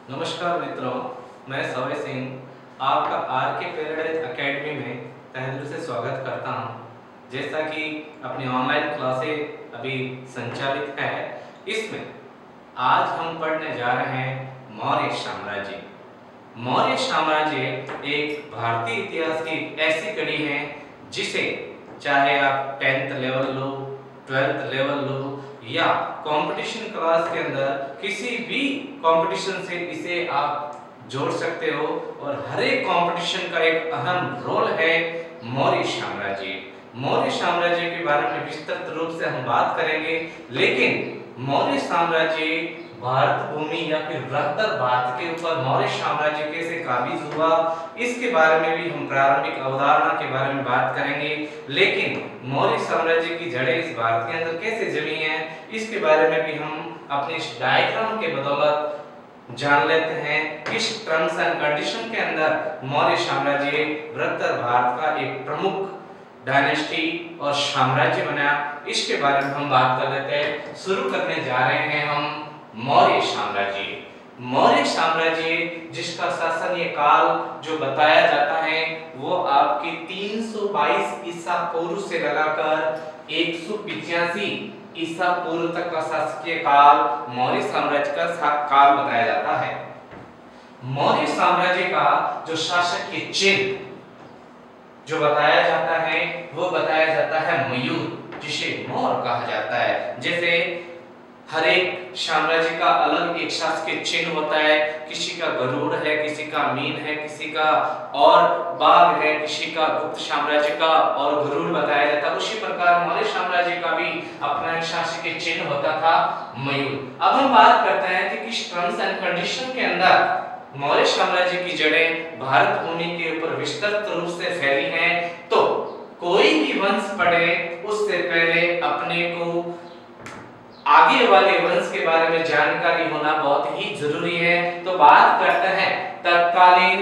नमस्कार मित्रों, मैं सवय सिंह आपका आर के पैराडाइज एकेडमी में तहे दिल से स्वागत करता हूं। जैसा कि अपनी ऑनलाइन क्लासें अभी संचालित है, इसमें आज हम पढ़ने जा रहे हैं मौर्य साम्राज्य। मौर्य साम्राज्य एक भारतीय इतिहास की ऐसी कड़ी है जिसे चाहे आप 10th level low, 12th level low या कंपटीशन क्लास के अंदर किसी भी कंपटीशन से इसे आप जोड़ सकते हो और हर एक कंपटीशन का एक अहम रोल है मौर्य साम्राज्य। मौर्य साम्राज्य के बारे में विस्तृत रूप से हम बात करेंगे, लेकिन मौर्य साम्राज्य भारत भूमि या फिर बृहत्तर भारत के ऊपर मौर्य साम्राज्य कैसे काबिज हुआ, इसके बारे में भी हम प्रारंभिक अवधारणा के बारे में बात करेंगे। लेकिन मौर्य साम्राज्य की जड़ें इस भारत के अंदर कैसे जमी हैं, इसके बारे में भी हम अपने इस डायग्राम के बदौलत जान लेते हैं। किस टर्म्स एंड कंडीशन के अंदर मौर्य साम्राज्य बृहत्तर भारत का एक प्रमुख डायनेस्टी और साम्राज्य बना, इसके बारे में हम बात कर लेते हैं। शुरू करने जा रहे हैं हम मौर्य साम्राज्य। मौर्य साम्राज्य जिसका शासनीय काल जो बताया जाता है वो आपकी 322 ईसा पूर्व से लगाकर 185 ईसा पूर्व तक का शासकीय काल मौर्य साम्राज्य का काल बताया जाता है। मौर्य साम्राज्य का जो शासक के चिन्ह जो बताया जाता है वो बताया जाता है मयूर, जिसे मोर कहा जाता है। जैसे हर एक साम्राज्य का अलग एक शासकीय चिन्ह होता है, किसी का गरुड़ है, किसी का मीन है, किसी का और बाघ है, किसी का गुप्त साम्राज्य का और गरुड़ बताया जाता है। उसी प्रकार मौर्य साम्राज्य का भी अपना एक शासकीय चिन्ह होता था मयूर। अब हम बात करते हैं कि किस टर्म्स एंड कंडीशन के अंदर मौर्य साम्राज्य की जड़ें भारत भूमि के ऊपर विस्तृत रूप से फैली हैं। तो कोई भी वंश पढ़े उससे पहले अपने को आगे वाले वंश के बारे में जानकारी होना बहुत ही जरूरी है। तो बात करते हैं तत्कालीन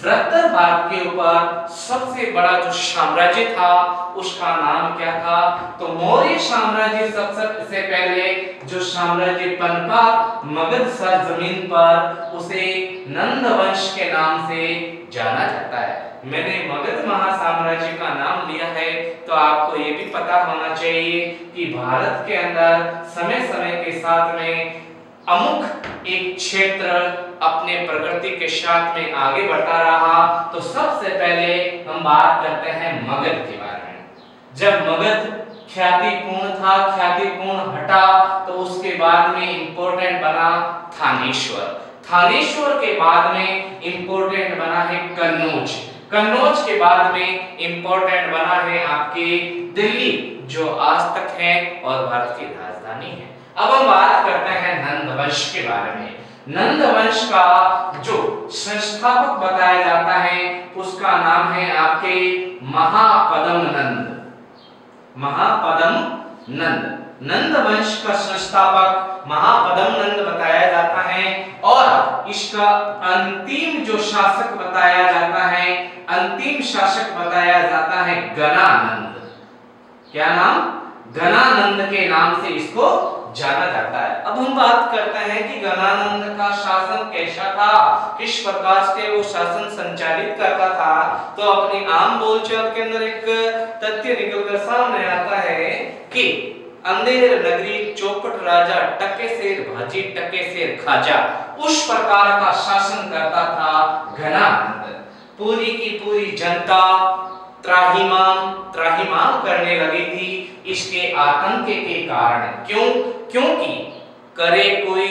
बृहत्तर भारत के ऊपर सबसे बड़ा जो साम्राज्य था उसका नाम क्या था। तो मौर्य साम्राज्य सबसे पहले जो साम्राज्य पनपा मगध सरजमीन पर उसे नंद वंश के नाम से जाना जाता है। मैंने मगध महासाम्राज्य का नाम लिया है तो आपको ये भी पता होना चाहिए कि भारत के अंदर समय समय के साथ में अमुक एक क्षेत्र अपने प्रगति के साथ में आगे बढ़ता रहा। तो सबसे पहले हम बात करते हैं मगध के बारे में। जब मगध ख्यातिपूर्ण था, ख्यातिपूर्ण हटा, तो उसके बाद में इंपॉर्टेंट बना थानेश्वर। थानेश्वर के बाद में इंपॉर्टेंट बना है कन्नौज। कन्नौज के बाद में इंपॉर्टेंट बना है आपके दिल्ली, जो आज तक है और भारत की राजधानी है। अब हम बात करते हैं नंद वंश के बारे में। नंद वंश का जो संस्थापक बताया जाता है उसका नाम है आपके महापद्म नंद। महापद्म नंद नंद वंश का संस्थापक महापद्म नंद बताया जाता है। और इसका अंतिम जो शासक बताया जाता है, अंतिम शासक बताया जाता है गणानंद। क्या नाम? गणानंद के नाम से इसको जाना जाता है। अब हम बात करते हैं कि गणानंद का शासन कैसा था, किस प्रकार से वो शासन संचालित करता था। तो अपनी आम बोलचाल के अंदर एक तथ्य निकलकर सामने आता है कि अंधेर नगरी चौपट राजा, टके सेर भाजी टके सेर खाजा, उस प्रकार का शासन करता था गणानंद। पूरी की पूरी जनता त्राहिमाम करने लगी थी इसके आतंक के कारण। क्यों? क्योंकि करे कोई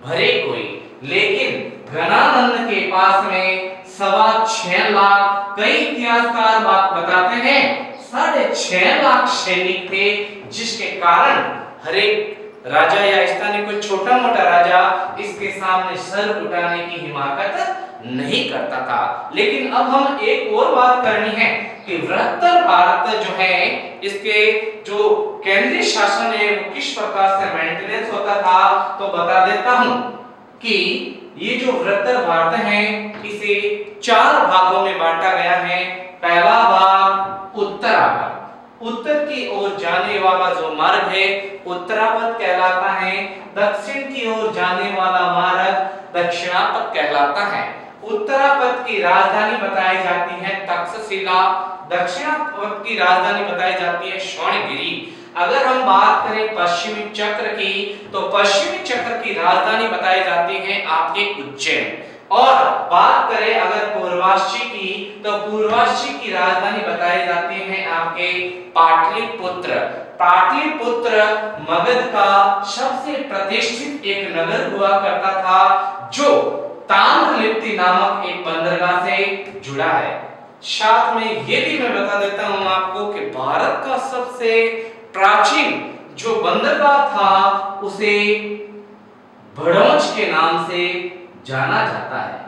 भरे कोई, लेकिन गणानंद के पास में 6.25 लाख, कई इतिहासकार बात बताते हैं 6.5 लाख सैनिक थे, जिसके कारण हर एक राजा या स्थानीय कोई छोटा मोटा राजा इसके सामने सर उठाने की हिम्मत नहीं करता था। लेकिन अब हम एक और बात करनी है कि बृहत्तर भारत जो है इसके जो केंद्रीय शासन है वो किस प्रकार से मेंटेनेंस होता था। तो बता देता हूं कि ये जो बृहत्तर भारत है इसे 4 भागों में बांटा गया है। पहला भाग उत्तरा भाग, उत्तर की ओर जाने वाला जो मार्ग है उत्तरापथ कहलाता है, दक्षिण की ओर जाने वाला मार्ग दक्षिणापथ कहलाता है। उत्तरापथ की राजधानी बताई जाती है तक्षशिला, दक्षिणापथ की राजधानी बताई जाती है स्वर्णगिरी। अगर हम बात करें पश्चिमी चक्र की, तो पश्चिमी चक्र की राजधानी बताई जाती है आपके उज्जैन। और बात करें अगर पूर्वाश्ची की, तो पूर्वाश्ची की राजधानी बताई जाती है आपके पाटलिपुत्र। पाटलिपुत्र मगध का सबसे प्रतिष्ठित एक नगर हुआ करता था, जो ताम्रलिप्ति नामक एक बंदरगाह से जुड़ा है। साथ में ये भी मैं बता देता हूं आपको कि भारत का सबसे प्राचीन जो बंदरगाह था उसे भड़ौंच के नाम से जाना जाता है।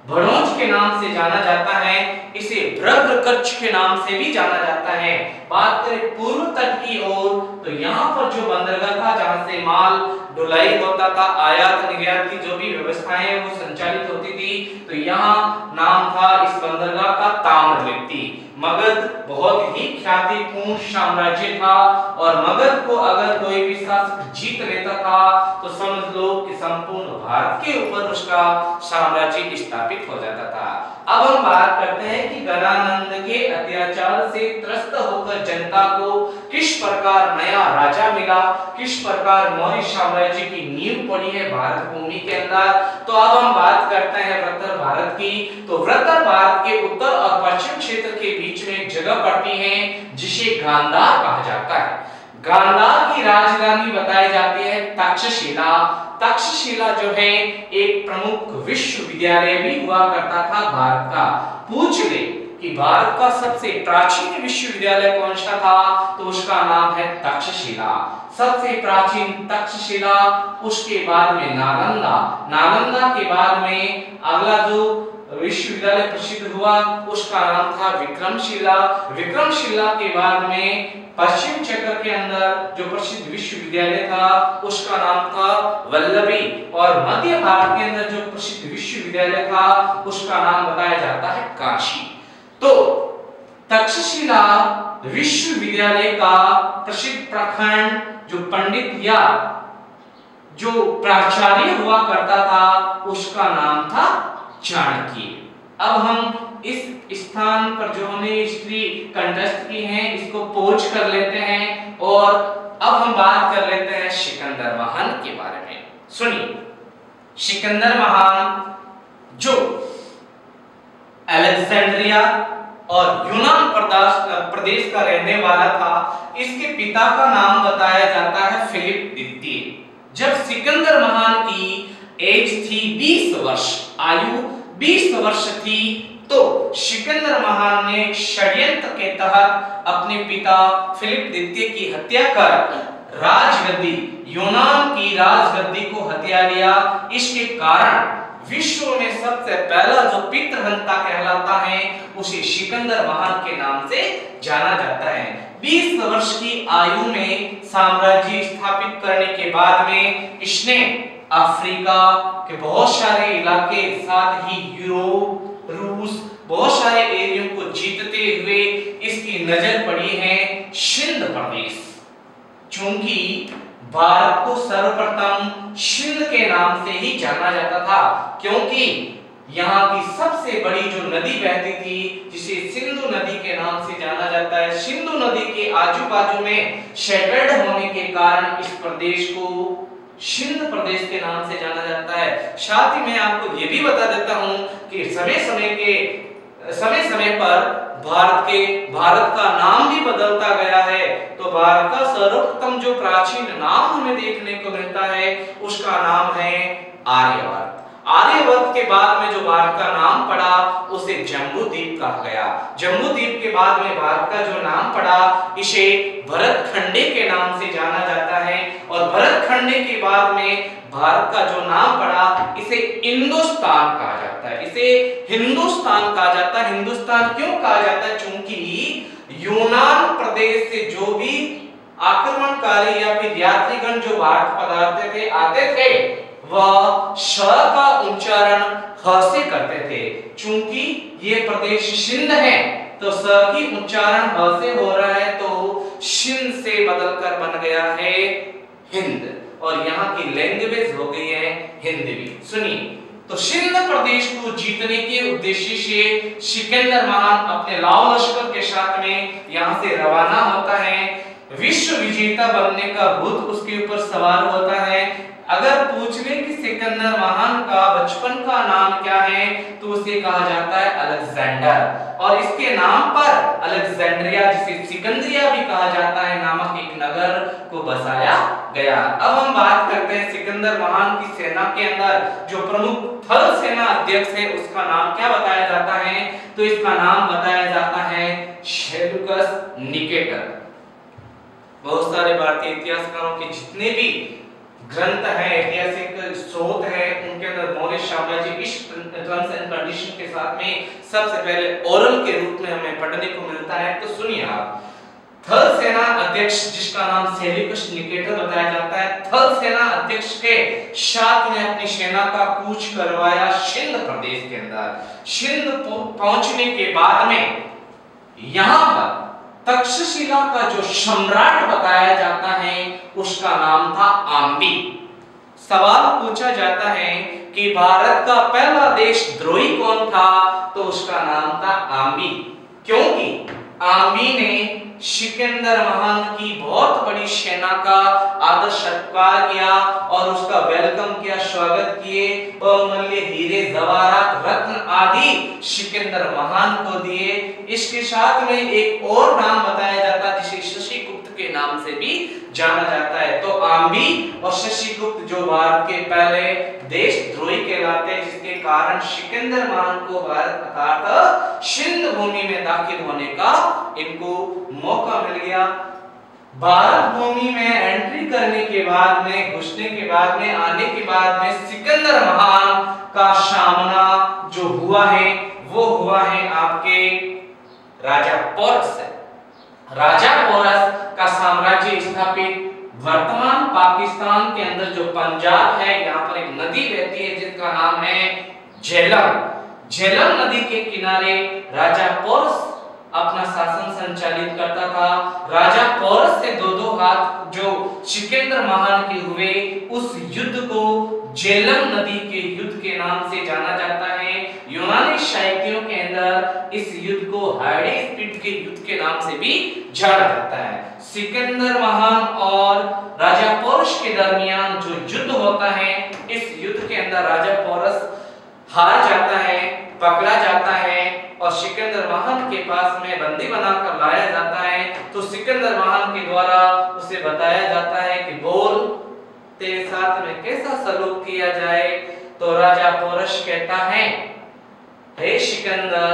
भड़ौंच के नाम से जाना जाता है, इसे भ्रगकच्छ के नाम से भी जाना जाता है। बात करें पूर्व तट की ओर, तो यहाँ पर जो बंदरगाह था जहां से माल ढुलाई होता था, आयात निर्यात की जो भी व्यवस्थाएं वो संचालित होती थी, तो यहाँ नाम था इस बंदरगाह का ताम्रलिप्ति। मगध बहुत ही ख्यातिपूर्ण साम्राज्य था और मगध को अगर कोई भी शासक जीत लेता था तो समझ लो कि संपूर्ण भारत के ऊपर उसका साम्राज्य स्थापित हो जाता था। अब हम बात करते हैं कि गणानंद के अत्याचार से त्रस्त होकर जनता को किस प्रकार नया राजा मिला, किस प्रकार मौर्य साम्राज्य की नींव पड़ी है भारत भूमि के अंदर। तो अब हम बात करते हैं वृत्तर भारत की। तो वृत्तर भारत के उत्तर और पश्चिम क्षेत्र के बीच में एक जगह पड़ती है जिसे गांधार कहा जाता है। गांधार की राजधानी बताई जाती है तक्षशिला। तक्षशिला जो है एक प्रमुख विश्वविद्यालय भी हुआ करता था भारत का। पूछ ले कि भारत का सबसे प्राचीन विश्वविद्यालय कौन सा था, तो उसका नाम है तक्षशिला। सबसे प्राचीन तक्षशिला, उसके बाद में नालंदा, नालंदा के बाद में अगला जो विश्वविद्यालय प्रसिद्ध हुआ उसका नाम था विक्रमशिला। विक्रमशिला के बाद में पश्चिम चक्र के अंदर जो प्रसिद्ध विश्वविद्यालय था उसका नाम था वल्लभी, और मध्य भारत के अंदर जो प्रसिद्ध विश्वविद्यालय था उसका नाम बताया जाता है काशी। तो तक्षशिला विश्वविद्यालय का प्रसिद्ध प्रखंड जो पंडित या जो प्राचार्य हुआ करता था उसका नाम था चाणक्य। अब हम इस स्थान पर जो हमने हिस्ट्री कंटेस्ट की है इसको पोच कर लेते हैं और अब हम बात कर लेते हैं सिकंदर महान के बारे में। सुनिए, सिकंदर महान जो अलेक्जेंड्रिया और यूनान प्रदेश का रहने वाला था, इसके पिता का नाम बताया जाता है फिलिप द्वितीय। जब सिकंदर महान की एज थी 20 वर्ष, आयु 20 वर्ष थी, तो सिकंदर महान ने षड्यंत्र के तहत अपने पिता फिलिप द्वितीय की हत्या कर राजगद्दी, यूनान की राजगद्दी को हत्या लिया। इसके कारण विश्व में सबसे पहला जो पितृहंता कहलाता है उसे सिकंदर महान के नाम से जाना जाता है। 20 वर्ष की आयु में साम्राज्य स्थापित करने के बाद में इसने अफ्रीका के बहुत सारे इलाके, साथ ही यूरोप, रूस, बहुत सारे एरिया को जीतते हुए इसकी नजर पड़ी है सिंध प्रदेश। चूंकि भारत को सर्वप्रथम सिंध के नाम से ही जाना जाता था, क्योंकि यहाँ की सबसे बड़ी जो नदी बहती थी जिसे सिंधु नदी के नाम से जाना जाता है। सिंधु नदी के आजू बाजू में शेडेड होने के कारण इस प्रदेश को सिंध प्रदेश के नाम से जाना जाता है। साथ ही मैं आपको ये भी बता देता हूँ कि समय समय पर भारत का नाम भी बदलता गया है। तो भारत का सर्वप्रथम जो प्राचीन नाम हमें देखने को मिलता है उसका नाम है आर्यवर्त। आर्यवर्त के बाद में जो भारत का नाम पड़ा उसे जम्बूद्वीप कहा गया। जम्बूद्वीप के बाद में भारत का जो नाम पड़ा इसे भरतखंडे के नाम से जाना जाता है, और भरतखंडे के बाद में भारत का जो नाम पड़ा इसे हिंदुस्तान कहा जाता है। इसे हिंदुस्तान कहा जाता है। हिंदुस्तान क्यों कहा जाता है? क्योंकि यूनान प्रदेश से जो भी आक्रमणकारी या फिर यात्रीगण जो भारत पधारते थे वह श का उच्चारण ह से करते थे। चूंकि ये प्रदेश सिंध है तो स की उच्चारण ह से हो रहा है, तो शिन से बदलकर बन गया है हिंद, और यहाँ की लैंग्वेज हो गई है हिंदवी। सुनिए, तो सिंध प्रदेश को जीतने के उद्देश्य से सिकंदर महान अपने लाव लश्कर के साथ में यहाँ से रवाना होता है। विश्व विजेता बनने का भूत उसके ऊपर सवार होता है। अगर पूछ ले कि सिकंदर महान का बचपन का नाम क्या है, तो उसे कहा जाता है अलेक्जेंडर, और इसके नाम पर अलेक्जेंड्रिया, जिसे सिकंदरिया भी कहा जाता है, नामक एक नगर को बसाया गया। अब हम बात करते हैं सिकंदर महान की सेना के अंदर जो प्रमुख थल सेना अध्यक्ष है, उसका नाम क्या बताया जाता है, तो इसका नाम बताया जाता है सेल्यूकस निकेटर। बहुत सारे भारतीय इतिहासकारों के जितने भी ग्रंथ हैं, ऐतिहासिक स्रोत हैं, उनके अंदर मौर्य साम्राज्य इस टर्म्स एंड कंडीशन के साथ में सबसे पहले ओरल के रूप में हमें पढ़ने को मिलता है। तो सुनिए आप, थल सेना अध्यक्ष जिसका नाम सेल्यूकस निकेटर बताया जाता है, थल सेना अध्यक्ष के साथ में अपनी सेना का कूच करवाया सिंध प्रदेश के अंदर। सिंध पहुंचने के बाद में यहाँ पर तक्षशिला का जो सम्राट बताया जाता है उसका नाम था आम्बी। सवाल पूछा जाता है कि भारत का पहला देशद्रोही कौन था, तो उसका नाम था आम्बी, क्योंकि आम्बी ने सिकंदर महान की बहुत बड़ी सेना का आदर सत्कार किया और उसका वेलकम किया, स्वागत किए, बहुमूल्य हीरे जवाहरात रत्न आदि सिकंदर महान को दिए। इसके साथ में एक और नाम बताया जाता है जिसे शशिगुप्त के नाम से भी जाना जाता है। तो आम्बी और शशिगुप्त जो भारत के पहले देशद्रोही कहलाते हैं, जिसके कारण सिकंदर महान को भारत अर्थात सिंध भूमि में दाखिल होने का इनको मौका मिल गया। भारत भूमि में एंट्री करने के बाद में, घुसने के बाद में, आने के बाद में सिकंदर महान का सामना जो हुआ है वो हुआ है आपके राजा पोरस से। राजा पोरस का साम्राज्य स्थापित वर्तमान पाकिस्तान के अंदर जो पंजाब है, यहाँ पर एक नदी बहती है जिसका नाम है झेलम। झेलम नदी के किनारे राजा पोरस अपना शासन संचालित करता था। राजा पोरस से दो हाथ जो सिकंदर महान के हुए, उस युद्ध को झेलम नदी के युद्ध के नाम से जाना जाता है। यूनानी साहित्यों के अंदर इस युद्ध को हाइडेस्पिड के युद्ध के नाम से भी जाना जाता है। सिकंदर महान और राजा पोरस के दरमियान जो युद्ध होता है, इस युद्ध के अंदर राजा पोरस हार जाता है, पकड़ा जाता है और सिकंदर महान के पास में बंदी बनाकर लाया जाता है। तो सिकंदर महान के द्वारा उसे बताया जाता है कि बोल तेरे साथ में कैसा सलूक किया जाए। तो राजा पोरस कहता है, हे सिकंदर,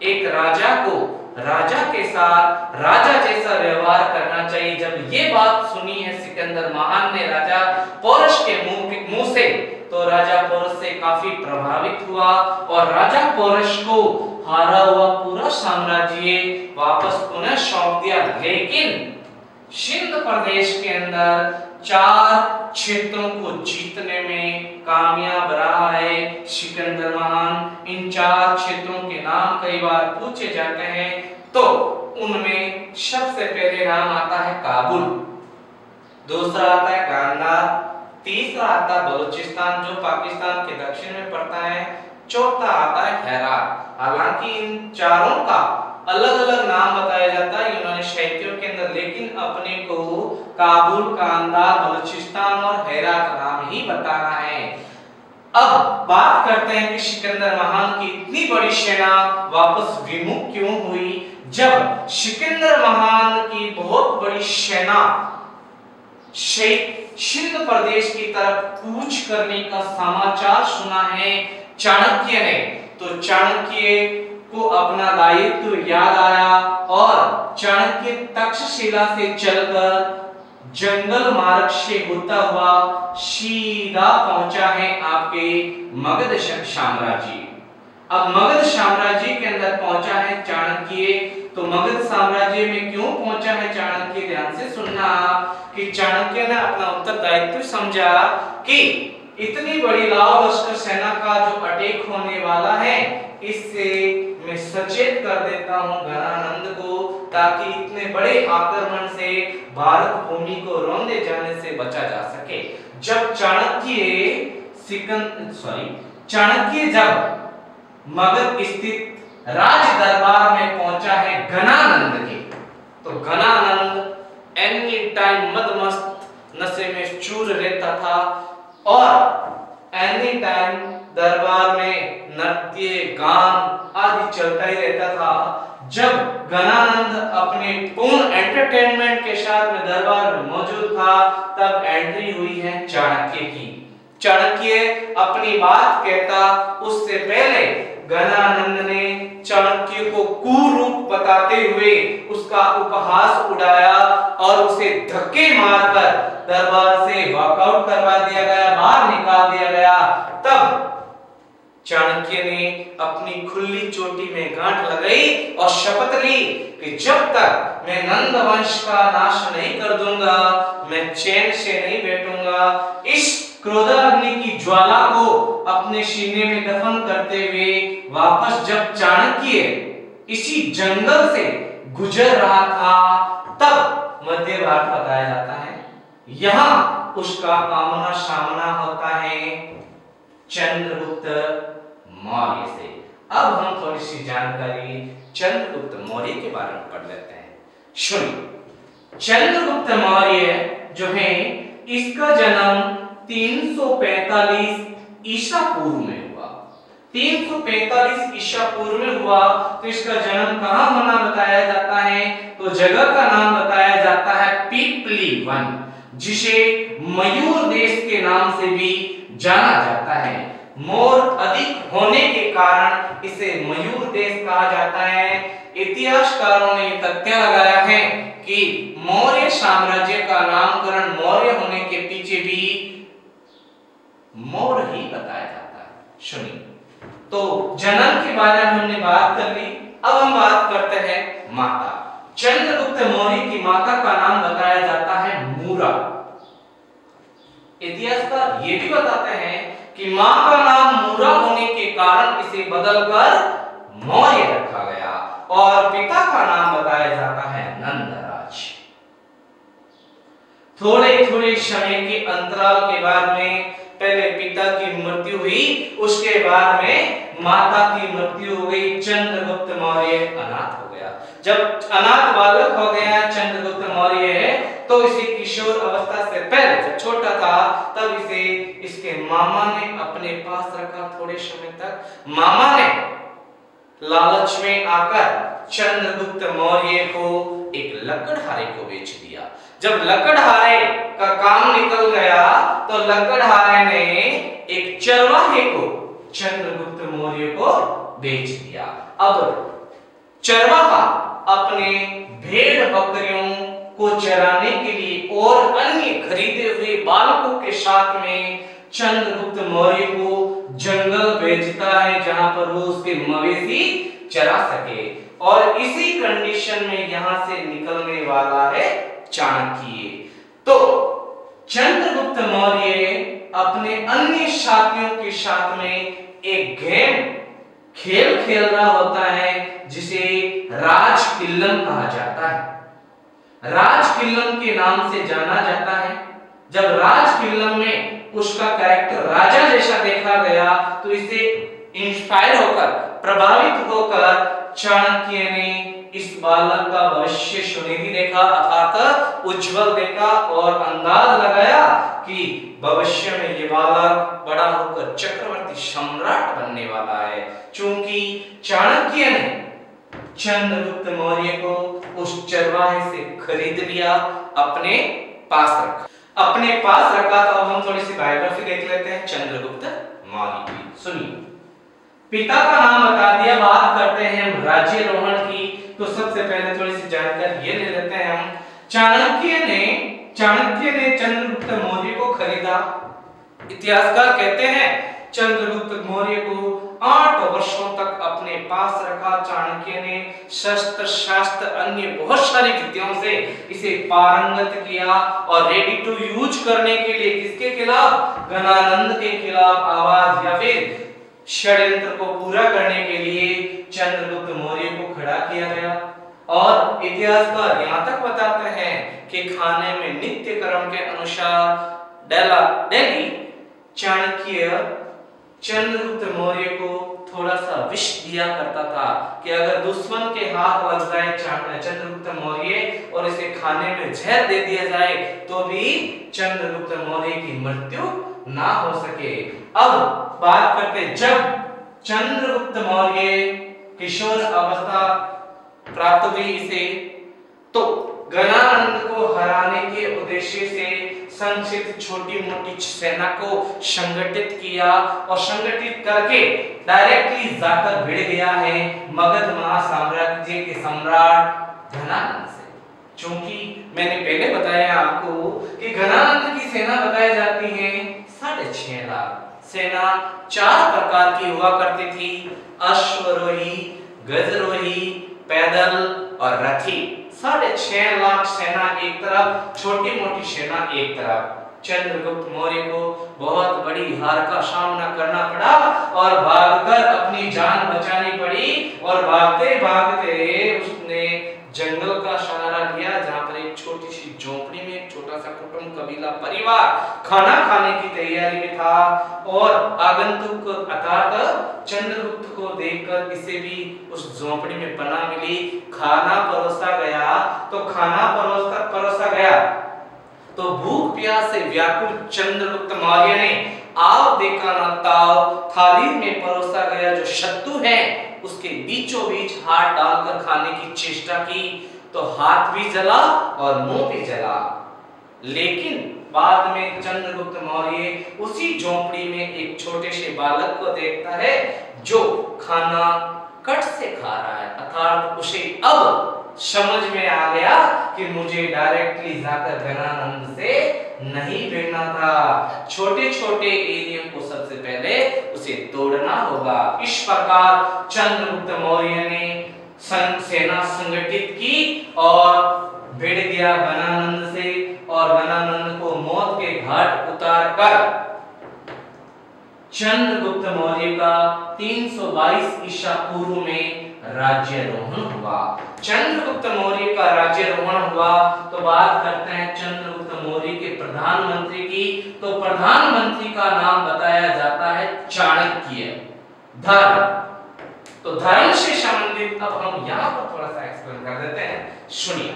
एक राजा को राजा के साथ राजा जैसा व्यवहार करना चाहिए। जब ये बात सुनी है सिकंदर महान ने राजा पोरस के मुंह से, तो राजा पोरस से काफी प्रभावित हुआ और राजा पोरस को हारा हुआ पूरा साम्राज्य वापस पुनः सौंप दिया। लेकिन सिंध प्रदेश के अंदर 4 क्षेत्रों को जीतने में कामयाब रहा है सिकंदर महान। इन 4 क्षेत्रों के नाम कई बार पूछे जाते हैं, तो उनमें सबसे पहले नाम आता है काबुल, दूसरा आता है गांधार, तीसरा आता है बलूचिस्तान जो पाकिस्तान के दक्षिण में पड़ता है, चौथा आता है हेरात। हालांकि इन चारों का अलग अलग नाम बताया जाता है यूनानी साहित्यों के अंदर, लेकिन अपने को काबुल, गांधार, बलूचिस्तान और हेरात नाम ही बताना है। अब बात करते हैं कि सिकंदर महान की इतनी बड़ी सेना वापस विमुख क्यों हुई। जब सिकंदर महान की बहुत बड़ी सेना सिंध प्रदेश की तरफ कूच करने का समाचार सुना है चाणक्य ने, तो चाणक्य को अपना दायित्व याद आया और चाणक्य तक्षशिला से चलकर जंगल मार्ग से होता हुआ सीधा पहुंचा है आपके मगध साम्राज्य। अब मगध साम्राज्य के अंदर पहुंचा है चाणक्य। तो मगध साम्राज्य में क्यों पहुंचा है चाणक्य, ध्यान से सुनना कि चाणक्य ने अपना उत्तरदायित्व समझा कि इतनी बड़ी लाव लश्कर सेना का जो अटैक होने वाला है, इससे मैं सचेत कर देता हूं घनानंद को, ताकि इतने बड़े आक्रमण से भारत भूमि को रौंदे जाने से बचा जा सके। जब चाणक्य जब मगध स्थित राज दरबार में पहुंचा है घनानंद के, तो घनानंद एनी टाइम मदमस्त नशे में चूर रहता था और एनी टाइम दरबार में नृत्य गान आदि चलता ही रहता था। जब घनानंद अपने पूर्ण एंटरटेनमेंट के साथ में दरबार में मौजूद था, तब एंट्री हुई है चाणक्य की। चाणक्य अपनी बात कहता उससे पहले घनानंद ने चाणक्य को कुरूप बताते हुए उसका उपहास उड़ाया और उसे धक्के मारकर दरबार से वॉकआउट करवा दिया गया, बाहर निकाल दिया गया। तब चाणक्य ने अपनी खुली चोटी में गांठ लगाई और शपथ ली कि जब तक मैं नंद वंश का नाश नहीं कर दूंगा, मैं चैन से नहीं बैठूंगा। इस क्रोधाग्नि की ज्वाला को अपने सीने में दफन करते हुए वापस जब चाणक्य इसी जंगल से गुजर रहा था, तब मध्य भारत बताया जाता है। यहां उसका आमना सामना होता है चंद्रगुप्त मौर्य से। अब हम थोड़ी सी जानकारी चंद्रगुप्त मौर्य के बारे में पढ़ लेते हैं। सुनिए, चंद्रगुप्त मौर्य जो है, इसका जन्म 345 ईसा पूर्व में हुआ। 345 ईसा पूर्व में हुआ। तो इसका जन्म कहां होना बताया जाता है? तो जगह का नाम बताया जाता है पीपली वन, जिसे मयूर देश के नाम से भी जाना जाता है। मोर अधिक होने के कारण इसे मयूर देश कहा जाता है। इतिहासकारों ने तथ्य लगाया है कि मौर्य साम्राज्य का नामकरण मौर्य होने के पीछे भी मोर ही बताया जाता है। सुनिए, तो जन्म के बारे में हमने बात कर ली। अब हम बात करते हैं माता। चंद्रगुप्त मौर्य की माता का नाम बताया जाता है मूरा। इतिहासकार ये भी बताते हैं कि मां का नाम मूरा होने के कारण इसे बदलकर मौर्य रखा गया, और पिता का नाम बताया जाता है नंदराज। थोड़े थोड़े समय के अंतराल के बाद में पहले पिता की मृत्यु हुई, उसके बाद में माता की मृत्यु हो गई। चंद्रगुप्त मौर्य अनाथ हो गया। जब अनाथ बालक हो गया चंद्रगुप्त मौर्य, तो इसे किशोर अवस्था से पहले जब छोटा था, तब इसे इसके मामा ने अपने पास रखा थोड़े समय तक। मामा ने लालच में आकर चंद्रगुप्त मौर्य को एक लकड़हारे को बेच दिया। जब लकड़हारे का काम निकल गया, तो लकड़हारे ने एक चरवाहे को चंद्रगुप्त मौर्य को बेच दिया। अब चरवाहा अपने भेड़ बकरियों को चराने के लिए और अन्य खरीदे हुए बालकों के साथ में चंद्रगुप्त मौर्य को जंगल भेजता है, जहां पर वो उसके मवेशी चरा सके। और इसी कंडीशन में यहां से निकलने वाला है चाणक्य। तो चंद्रगुप्त मौर्य अपने अन्य साथियों के साथ में एक गेम खेल खेल रहा होता है, जिसे राजकिल्लम कहा जाता है। राजकिल्लम के नाम से जाना जाता है। जब राजकिल्लम में उसका कैरेक्टर राजा जैसा देखा गया, तो इसे इंस्पायर होकर, प्रभावित होकर चाणक्य ने इस बालक का भविष्य सुनहरी देखा, अर्थात उज्जवल देखा, और अंदाज लगाया कि भविष्य में ये बालक बड़ा होकर चक्रवर्ती सम्राट बनने वाला है। चूंकि चाणक्य ने चंद्रगुप्त मौर्य को उस चरवाहे से खरीद लिया, अपने पास रखा। तो अब हम थोड़ी सी बायोग्राफी देख लेते हैं चंद्रगुप्त मौर्य की। सुनिए, पिता का नाम बता दिया। बात करते हैं हम राज्यारोहण की। तो सबसे पहले थोड़ी सी जानकारी ये ले लेते हैं हम। चाणक्य ने चंद्रगुप्त मौर्य को खरीदा। इतिहासकार कहते हैं चंद्रगुप्त मौर्य को 8 वर्षों तक अपने पास रखा। चाणक्य ने शस्त्र शास्त्र अन्य बहुत सारी विद्याओं से इसे पारंगत किया, और रेडी टू यूज करने के लिए किसके खिलाफ? घनानंद के खिलाफ आवाज, या फिर षड्यंत्र को पूरा करने के लिए चंद्रगुप्त मौर्य को खड़ा किया गया। और इतिहासकार यहाँ तक बताते हैं कि खाने में नित्य क्रम के अनुसार डेली चाणक्य चंद्रगुप्त मौर्य को थोड़ा सा विष दिया करता था कि अगर दुश्मन के हाथ लग जाए चंद्रगुप्त मौर्य और इसे खाने में जहर दे दिया जाए तो भी चंद्रगुप्त मौर्य की मृत्यु ना हो सके। अब बात करते, जब चंद्रगुप्त मौर्य किशोर अवस्था प्राप्त हुई इसे, तो गणानंद को हराने के उद्देश्य से संक्षिप्त छोटी मोटी सेना को संगठित किया और संगठित करके डायरेक्टली जाकर भिड़ गया है मगध महासाम्राज्य के सम्राट घनानंद से। क्योंकि मैंने पहले बताया आपको कि घनानंद की सेना बताई जाती है 6.5 लाख। सेना 4 प्रकार की हुआ करती थी, अश्वरोही, गजरोही, पैदल और रथी। 6.5 लाख सेना एक तरफ, छोटी मोटी सेना एक तरफ। चंद्रगुप्त मौर्य को बहुत बड़ी हार का सामना करना पड़ा और भागकर अपनी जान बचानी पड़ी और भागते भागते उसने जंगल का सहारा लिया, जहां पर एक छोटी सी झोपड़ी में एक छोटा सा कुटुंब कबीला परिवार खाना खाने की तैयारी में था और आगंतुक अर्थात चंद्रगुप्त को देखकर इसे भी उस झोपड़ी में पनाह मिली। खाना परोसा गया तो परोसा गया तो भूख प्यास से व्याकुल चंद्रगुप्त मौर्य ने आव देखा न ताव, थाली में परोसा गया जो शत्रु है उसके बीचों बीच हाथ डालकर खाने की चेष्टा की तो हाथ भी जला और मुंह भी जला। लेकिन बाद में चंद्रगुप्त मौर्य उसी झोपड़ी में एक छोटे से बालक को देखता है जो खाना कट से खा रहा है, अर्थात उसे अब समझ में आ गया कि मुझे डायरेक्टली जाकर घनानंद से नहीं भिड़ना था, छोटे छोटे एरिया को सबसे पहले उसे तोड़ना होगा। इस प्रकार चंद्रगुप्त मौर्य ने सेना संगठित की और भिड़ गया घनानंद से और घनानंद को मौत के घाट उतार कर चंद्रगुप्त मौर्य का 322 ईसा पूर्व में राज्यारोहण हुआ। चंद्रगुप्त मौर्य का राज्यारोहण हुआ तो बात करते हैं चंद्रगुप्त मौर्य के प्रधानमंत्री की। तो प्रधानमंत्री का नाम बताया जाता है चाणक्य। धर्म, तो धर्म से संबंधित अब हम यहाँ पर थोड़ा सा एक्सप्लेन कर देते हैं, सुनिए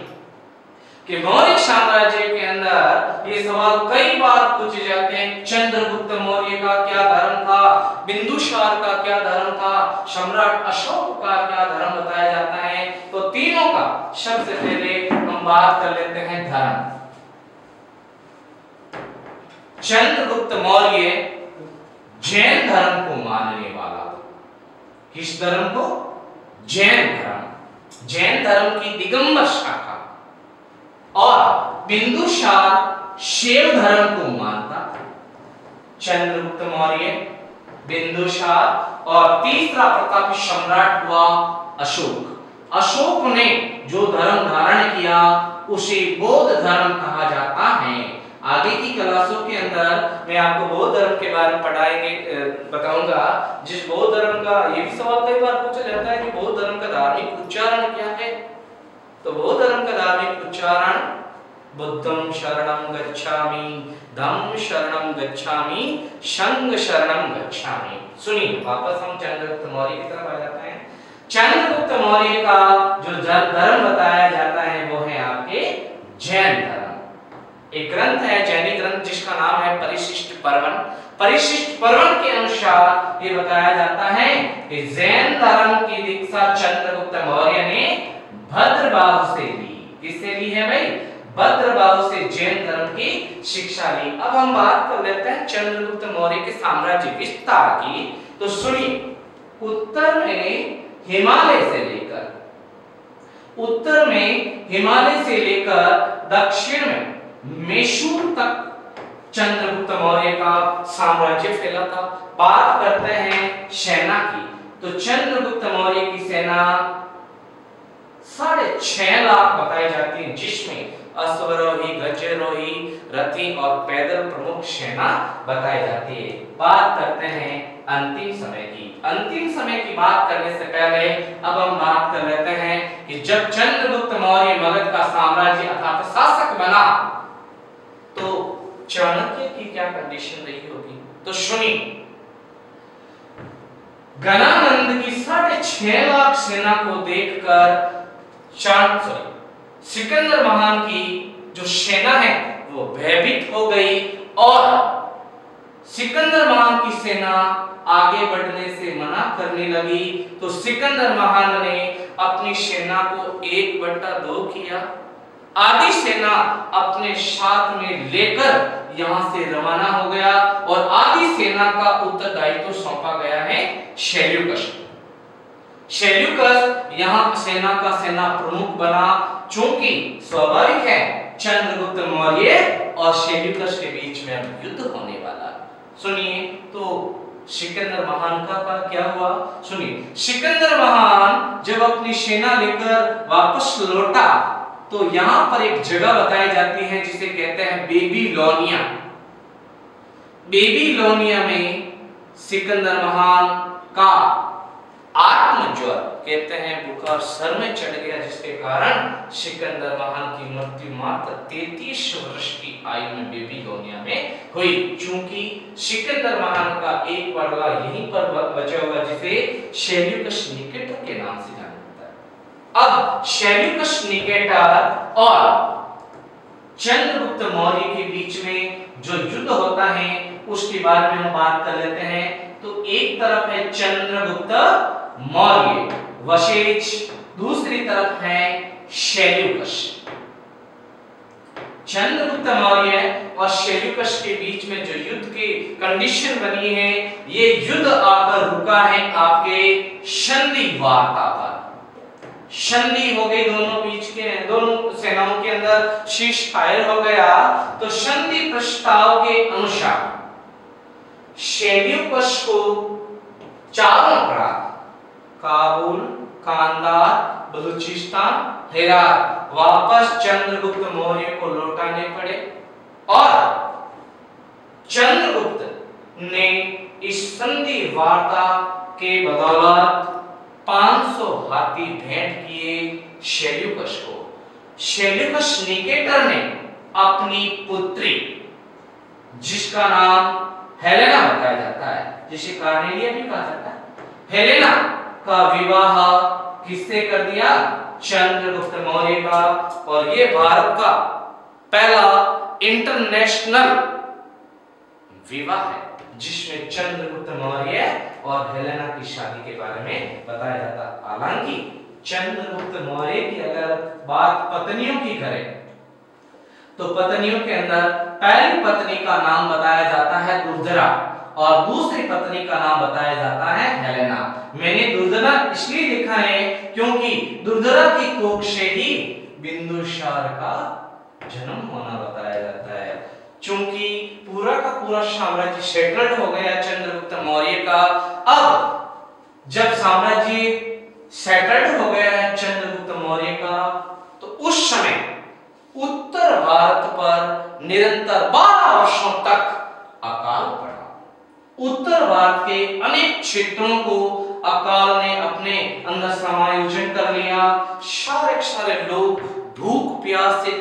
कि मौर्य साम्राज्य के अंदर ये सवाल कई बार पूछे जाते हैं, चंद्रगुप्त मौर्य का क्या धर्म था, बिंदुसार का क्या धर्म था, सम्राट अशोक का क्या धर्म बताया जाता है। तो तीनों का सबसे पहले हम बात कर लेते हैं धर्म। चंद्रगुप्त मौर्य जैन धर्म को मानने वाला था। किस धर्म को? जैन धर्म। जैन धर्म की दिगंबर शाखा। और बिंदुसार शैव धर्म को मानता था। चंद्रगुप्त मौर्य, बिंदुसार और तीसरा प्रतापी सम्राट हुआ अशोक। अशोक ने जो धर्म धारण किया उसे बौद्ध धर्म कहा जाता है। आगे की क्लासों के अंदर मैं आपको बौद्ध धर्म के बारे में बताऊंगा। जिस बौद्ध धर्म का ये भी सवाल कई बार पूछा जाता है कि बौद्ध धर्म का धार्मिक उच्चारण क्या है। तो बौद्ध धर्म का धार्मिक उच्चारण बुद्धं शरणं गच्छामि, धम्मं शरणं गच्छामि, संघं शरणं गच्छामि। सुनिए, वापस हम चंद्रगुप्त मौर्य की तरफ आ जाते हैं। चंद्रगुप्त मौर्य का जो धर्म बताया जाता है वो है आपके जैन धर्म। एक ग्रंथ है, जैनी ग्रंथ, जिसका नाम है परिशिष्ट पर्वन। परिशिष्ट पर्वन के अनुसार ये बताया जाता है कि जैन धर्म की दीक्षा चंद्रगुप्त मौर्य ने भद्रबाहु से ली। किससे ली है भाई? भद्रबाहु से जैन धर्म की शिक्षा ली। अब हम बात कर लेते हैं चंद्रगुप्त मौर्य के साम्राज्य विस्तार की। तो सुनिए, उत्तर में हिमालय से लेकर दक्षिण में मैसूर तक चंद्रगुप्त मौर्य का साम्राज्य फैला था। बात करते हैं सेना की। तो चंद्रगुप्त मौर्य की सेना 6.5 लाख बताई जाती है, जिसमें अश्वरोही, गजरोही, रथी और पैदल प्रमुख सेना बताई जाती है। बात करते हैं अंतिम समय की। अंतिम समय की बात करने से पहले अब हम बात कर लेते हैं कि जब चंद्रगुप्त मौर्य मगध का साम्राज्य अर्थात शासक बना तो चाणक्य की क्या कंडीशन रही होगी, तो सुनिए। गणानंद की 6.5 लाख सेना को देखकर सिकंदर महान की जो सेना है वो भयभीत हो गई और सिकंदर महान की सेना आगे बढ़ने से मना करने लगी। तो सिकंदर महान ने अपनी सेना को 1/2 किया, आधी सेना अपने साथ में लेकर यहां से रवाना हो गया और आधी सेना का उत्तरदायित्व सौंपा गया है शैल्यूकस। शैल्यूकस यहां सेना का सेना प्रमुख बना, चूंकि स्वाभाविक है चंद्रगुप्त मौर्य और शैल्यूकस के बीच में अब युद्ध होने वाला। सुनिए तो सिकंदर महान का क्या हुआ, सुनिए। सिकंदर महान जब अपनी सेना लेकर वापस लौटा तो यहां पर एक जगह बताई जाती है जिसे कहते हैं बेबीलोनिया। बेबीलोनिया में सिकंदर महान का आत्मज्वर कहते हैं बुखार सर में चढ़ गया, जिसके कारण सिकंदर महान की मृत्यु मात्र 33 वर्ष की आयु में बेबीलोनिया में हुई। चूंकि सिकंदर महान का एक पड़ला यहीं पर बचा हुआ जिसे शैल्यूकस निकेटर के नाम से जाना जाता है। अब शैल्यूकस निकेटर और चंद्रगुप्त मौर्य के बीच में जो युद्ध होता है उसके बारे में हम बात कर लेते हैं। तो एक तरफ है चंद्रगुप्त मौर्य वशेज, दूसरी तरफ है शैल्यूकस। चंद्रगुप्त मौर्य और शैल्यूकस के बीच में जो युद्ध की कंडीशन बनी है, ये युद्ध आकर रुका है आपके संधि वार्ता पर। संधि हो गई दोनों बीच के, दोनों सेनाओं के अंदर शीश फायर हो गया। तो संधि प्रस्ताव के अनुसार शैल्यूकस को चारों प्रांत काबुल, कांदार, बलूचिस्तान, हेरात वापस चंद्रगुप्त मौर्य को लौटाने पड़े और चंद्रगुप्त ने इस संधि वार्ता के बदौलत 500 हाथी भेंट किए शैल्यूकस को। शैल्यूकस निकेटर ने अपनी पुत्री, जिसका नाम हेलेना बताया जाता है, जिसे कार्नेलिया भी कहा जाता है, हेलेना का विवाह किससे कर दिया, चंद्रगुप्त मौर्य का। और ये भारत का पहला इंटरनेशनल विवाह है जिसमें चंद्रगुप्त मौर्य और हेलेना की शादी के बारे में बताया जाता। हालांकि चंद्रगुप्त मौर्य की अगर बात पत्नियों की करें तो पत्नियों के अंदर पहली पत्नी का नाम बताया जाता है दुर्धरा और दूसरी पत्नी का नाम बताया जाता है हेलेना। मैंने दुर्धरा इसलिए लिखा है क्योंकि दुर्धरा की कोख से ही बिंदुसार का जन्म होना बताया जाता है। चूंकि पूरा का पूरा साम्राज्य सेटल्ड हो गया चंद्रगुप्त मौर्य का, अब जब साम्राज्य सेटल्ड हो गया है चंद्रगुप्त मौर्य का, तो उस समय उत्तर भारत पर निरंतर 12 वर्षों तक अकाल पड़ा। उत्तर भारत के अनेक क्षेत्रों को अकाल ने अपने अंदर समायोजन कर लिया। सारे लोग भूख प्यास से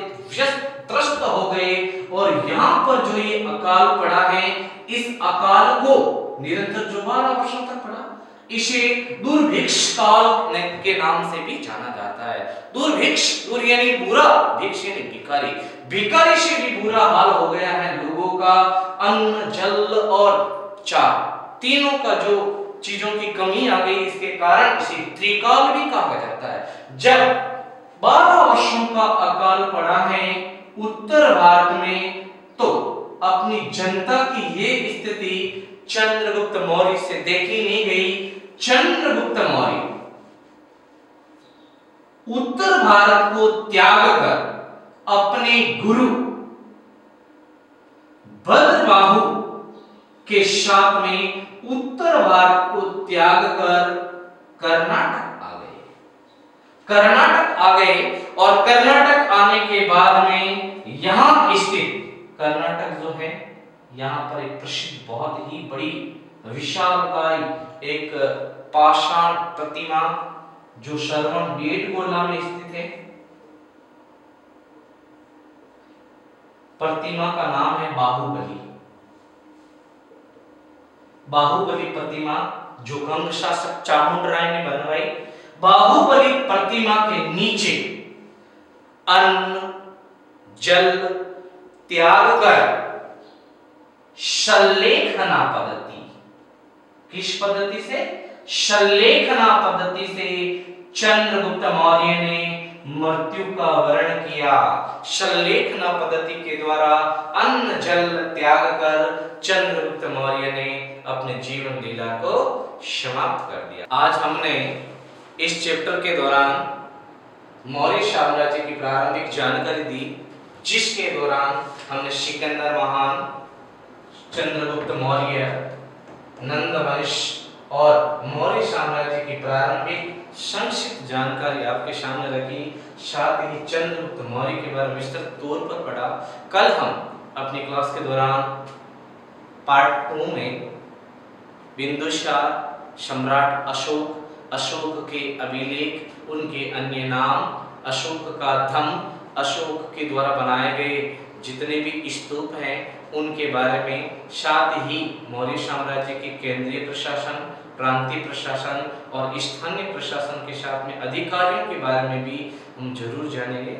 त्रस्त हो गए और यहाँ पर जो ये अकाल पड़ा है, इस अकाल को निरंतर जो 12 वर्षों तक पड़ा, इसे दुर्भिक्ष काल के नाम से भी जाना जाता है। दुर्भिक्ष, दुर यानी बुरा, भिक्ष यानी भिखारी, भिखारी से भी बुरा हाल हो गया है लोगों का। अन्न, जल और चार, तीनों का जो चीजों की कमी आ गई, इसके कारण इसे त्रिकाल भी कहा जाता है। जब 12 वर्षों का अकाल पड़ा है उत्तर भारत में, तो अपनी जनता की ये स्थिति चंद्रगुप्त मौर्य से देखी नहीं गई। चंद्रगुप्त मौर्य उत्तर भारत को त्याग कर अपने गुरु भद्रबाहु के साथ में उत्तर भारत को त्याग कर कर्नाटक आ गए। कर्नाटक आ गए और कर्नाटक आने के बाद में यहां स्थित कर्नाटक जो है, यहां पर एक प्रसिद्ध बहुत ही बड़ी विशालकाय एक पाषाण प्रतिमा जो श्रवणबेलगोला में स्थित है। प्रतिमा का नाम है बाहुबली। बाहुबली प्रतिमा जो गंग शासक चामुंडराय ने बनवाई। बाहुबली प्रतिमा के नीचे अन्न जल त्याग कर शल्लेखना पद्धति, किस पद्धति से? शल्लेखना पद्धति से चंद्रगुप्त मौर्य ने मृत्यु का वर्ण किया। शल्लेखना पद्धति के द्वारा अन्न जल त्याग कर चंद्रगुप्त मौर्य ने अपने जीवन लीला को समाप्त कर दिया। आज हमने इस चैप्टर के दौरान मौर्य साम्राज्य की प्रारंभिक जानकारी दी, जिसके दौरान हमने सिकंदर महान, चंद्रगुप्त मौर्य, नंद वंश और मौर्य साम्राज्य की प्रारंभिक संक्षिप्त जानकारी आपके सामने रखी। साथ ही चंद्रगुप्त मौर्य के बारे में विस्तृत तौर पर पढ़ा। कल हम अपनी क्लास के दौरान पार्ट 2 में बिंदुसार, सम्राट अशोक, अशोक के अभिलेख, उनके अन्य नाम, अशोक का धम, अशोक के द्वारा बनाए गए जितने भी स्तूप हैं उनके बारे में, साथ ही मौर्य साम्राज्य के केंद्रीय प्रशासन, प्रांतीय प्रशासन और स्थानीय प्रशासन के साथ में अधिकारियों के बारे में भी हम जरूर जानेंगे।